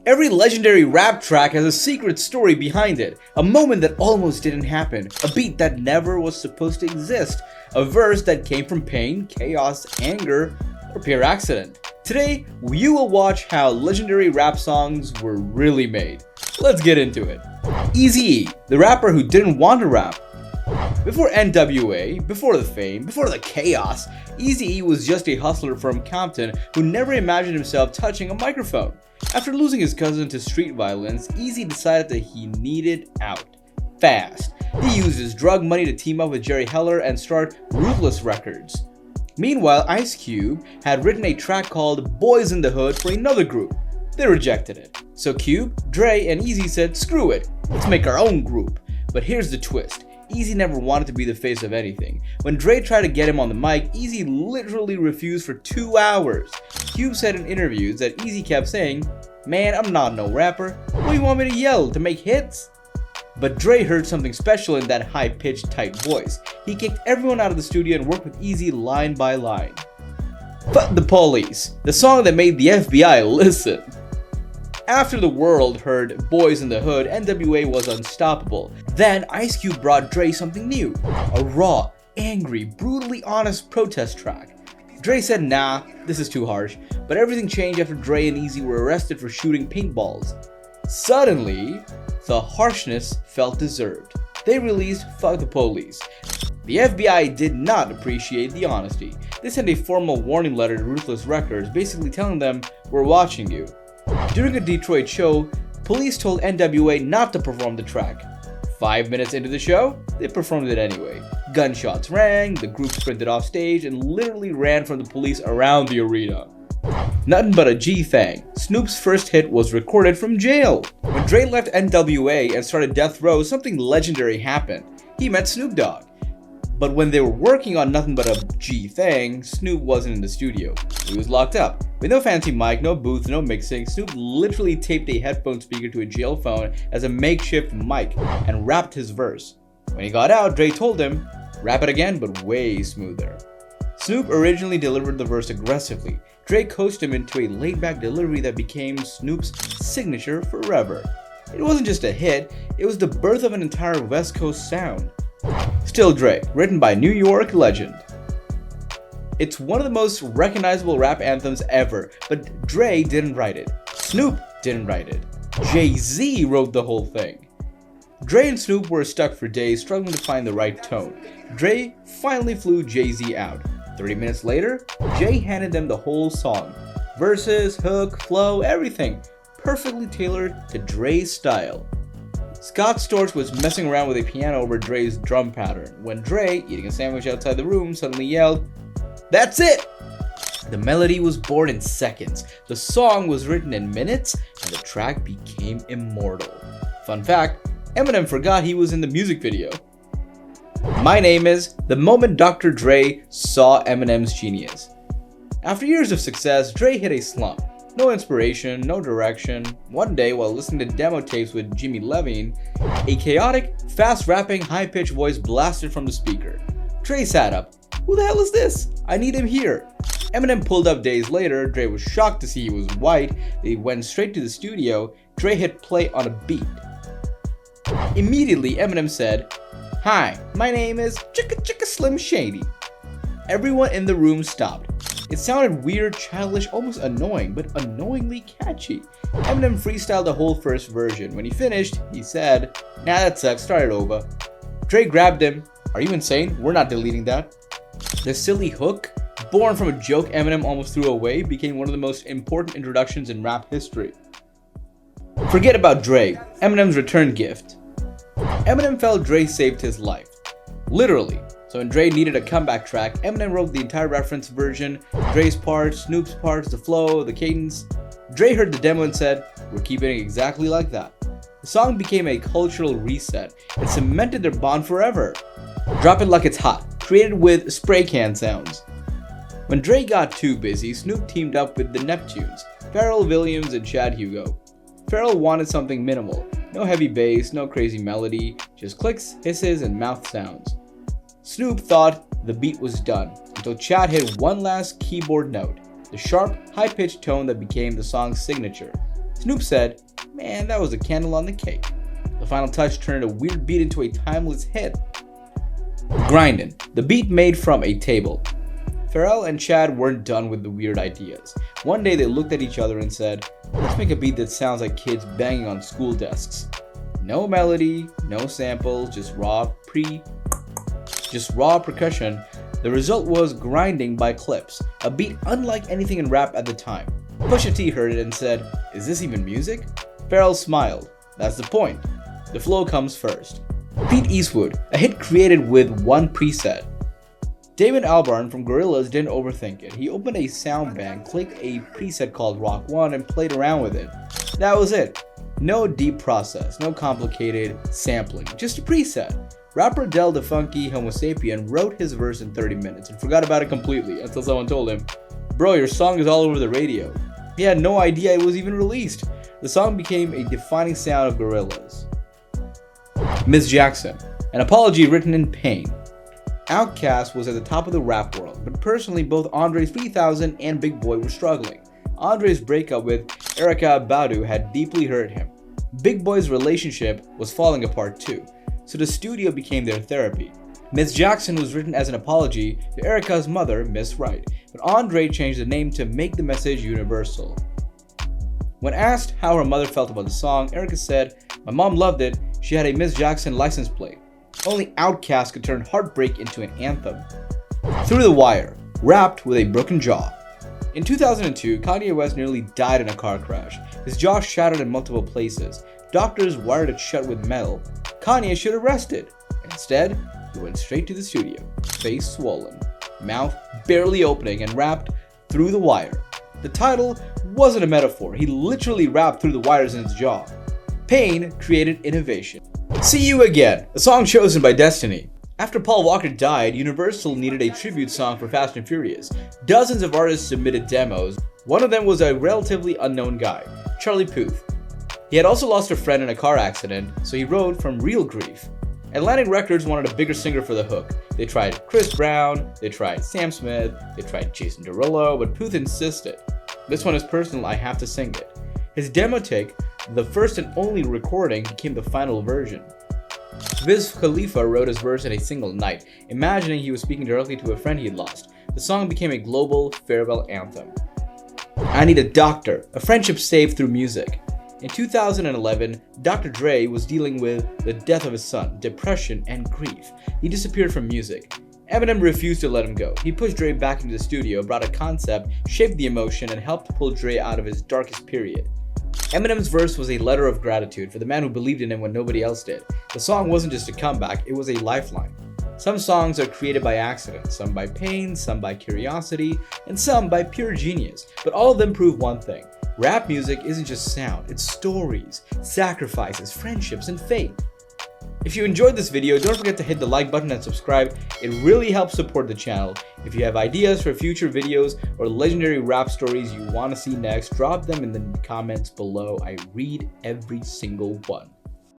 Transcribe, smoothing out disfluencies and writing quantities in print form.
Every legendary rap track has a secret story behind it, a moment that almost didn't happen, a beat that never was supposed to exist, a verse that came from pain, chaos, anger, or pure accident. Today, you will watch how legendary rap songs were really made. Let's get into it. Eazy-E, the rapper who didn't want to rap. Before N.W.A, before the fame, before the chaos, Eazy-E was just a hustler from Compton who never imagined himself touching a microphone. After losing his cousin to street violence, Eazy decided that he needed out. Fast. He used his drug money to team up with Jerry Heller and start Ruthless Records. Meanwhile, Ice Cube had written a track called Boys in the Hood for another group. They rejected it. So Cube, Dre, and Eazy said, screw it, let's make our own group. But here's the twist. Eazy never wanted to be the face of anything. When Dre tried to get him on the mic, Eazy literally refused for 2 hours. Cube said in interviews that Eazy kept saying, "Man, I'm not no rapper. What do you want me to yell, to make hits?" But Dre heard something special in that high-pitched, tight voice. He kicked everyone out of the studio and worked with Eazy line by line. Fuck the Police, the song that made the FBI listen. After the world heard Boys in the Hood, N.W.A was unstoppable. Then Ice Cube brought Dre something new, a raw, angry, brutally honest protest track. Dre said nah, this is too harsh, but everything changed after Dre and Eazy were arrested for shooting paintballs. Suddenly, the harshness felt deserved. They released Fuck the Police. The FBI did not appreciate the honesty. They sent a formal warning letter to Ruthless Records, basically telling them, "We're watching you." During a Detroit show, police told N.W.A not to perform the track. 5 minutes into the show, they performed it anyway. Gunshots rang, the group sprinted off stage and literally ran from the police around the arena. Nothing but a G-thang. Snoop's first hit was recorded from jail. When Dre left N.W.A and started Death Row, something legendary happened. He met Snoop Dogg. But when they were working on Nothing But a G-thang, Snoop wasn't in the studio. He was locked up. With no fancy mic, no booth, no mixing, Snoop literally taped a headphone speaker to a jail phone as a makeshift mic and rapped his verse. When he got out, Dre told him, "Rap it again, but way smoother." Snoop originally delivered the verse aggressively. Dre coached him into a laid-back delivery that became Snoop's signature forever. It wasn't just a hit, it was the birth of an entire West Coast sound. Still Dre, written by New York legend. It's one of the most recognizable rap anthems ever, but Dre didn't write it. Snoop didn't write it. Jay-Z wrote the whole thing. Dre and Snoop were stuck for days struggling to find the right tone. Dre finally flew Jay-Z out. 30 minutes later, Jay handed them the whole song. Verses, hook, flow, everything. Perfectly tailored to Dre's style. Scott Storch was messing around with a piano over Dre's drum pattern when Dre, eating a sandwich outside the room, suddenly yelled, "That's it!" The melody was born in seconds, the song was written in minutes, and the track became immortal. Fun fact, Eminem forgot he was in the music video. My name is the moment Dr. Dre saw Eminem's genius. After years of success, Dre hit a slump. No inspiration, no direction. One day, while listening to demo tapes with Jimmy Levine, a chaotic, fast-rapping, high-pitched voice blasted from the speaker. Dre sat up. "Who the hell is this? I need him here." Eminem pulled up days later. Dre was shocked to see he was white. They went straight to the studio. Dre hit play on a beat. Immediately, Eminem said, "Hi, my name is Chicka Chicka Slim Shady." Everyone in the room stopped. It sounded weird, childish, almost annoying, but annoyingly catchy. Eminem freestyled the whole first version. When he finished, he said, "Nah, that sucks, start it over." Dre grabbed him. "Are you insane? We're not deleting that." The silly hook, born from a joke Eminem almost threw away, became one of the most important introductions in rap history. Forget about Dre, Eminem's return gift. Eminem felt Dre saved his life. Literally. So when Dre needed a comeback track, Eminem wrote the entire reference version, Dre's parts, Snoop's parts, the flow, the cadence. Dre heard the demo and said, "We're keeping it exactly like that." The song became a cultural reset and cemented their bond forever. Drop It Like It's Hot, created with spray can sounds. When Dre got too busy, Snoop teamed up with the Neptunes, Pharrell Williams and Chad Hugo. Pharrell wanted something minimal, no heavy bass, no crazy melody, just clicks, hisses, and mouth sounds. Snoop thought the beat was done, until Chad hit one last keyboard note, the sharp, high-pitched tone that became the song's signature. Snoop said, "Man, that was a candle on the cake." The final touch turned a weird beat into a timeless hit. Grindin', the beat made from a table. Pharrell and Chad weren't done with the weird ideas. One day they looked at each other and said, "Let's make a beat that sounds like kids banging on school desks. No melody, no samples, just raw percussion." The result was Grinding by Clips, a beat unlike anything in rap at the time. Pusha T heard it and said, "Is this even music?" Pharrell smiled. "That's the point. The flow comes first." Pete Eastwood, a hit created with one preset. Damon Albarn from Gorillaz didn't overthink it. He opened a sound bank, clicked a preset called Rock 1 and played around with it. That was it. No deep process, no complicated sampling, just a preset. Rapper Del the Funky Homo Sapien wrote his verse in 30 minutes and forgot about it completely until someone told him, "Bro, your song is all over the radio." He had no idea it was even released. The song became a defining sound of Gorillaz. Miss Jackson, an apology written in pain. Outkast was at the top of the rap world, but personally both Andre 3000 and Big Boi were struggling. Andre's breakup with Erykah Badu had deeply hurt him. Big Boi's relationship was falling apart too, so the studio became their therapy. Miss Jackson was written as an apology to Erykah's mother, Miss Wright, but Andre changed the name to make the message universal. When asked how her mother felt about the song, Erykah said, "My mom loved it. She had a Miss Jackson license plate. Only Outkast could turn heartbreak into an anthem." Through the Wire, rapped with a broken jaw. In 2002, Kanye West nearly died in a car crash. His jaw shattered in multiple places. Doctors wired it shut with metal. Kanye should have rested. Instead, he went straight to the studio, face swollen, mouth barely opening, and rapped Through the Wire. The title wasn't a metaphor. He literally rapped through the wires in his jaw. Pain created innovation. See You Again, a song chosen by Destiny. After Paul Walker died, Universal needed a tribute song for Fast and Furious. Dozens of artists submitted demos. One of them was a relatively unknown guy, Charlie Puth. He had also lost a friend in a car accident, so he wrote from real grief. Atlantic Records wanted a bigger singer for the hook. They tried Chris Brown, they tried Sam Smith, they tried Jason Derulo, but Puth insisted. "This one is personal, I have to sing it." His demo take, the first and only recording, became the final version. Wiz Khalifa wrote his verse in a single night, imagining he was speaking directly to a friend he had lost. The song became a global farewell anthem. I Need a Doctor, a friendship saved through music. In 2011, D.R.E was dealing with the death of his son, depression, and grief. He disappeared from music. Eminem refused to let him go. He pushed Dre back into the studio, brought a concept, shaped the emotion, and helped pull Dre out of his darkest period. Eminem's verse was a letter of gratitude for the man who believed in him when nobody else did. The song wasn't just a comeback, it was a lifeline. Some songs are created by accident, some by pain, some by curiosity, and some by pure genius. But all of them prove one thing. Rap music isn't just sound, it's stories, sacrifices, friendships, and faith. If you enjoyed this video, don't forget to hit the like button and subscribe. It really helps support the channel. If you have ideas for future videos or legendary rap stories you want to see next, drop them in the comments below. I read every single one.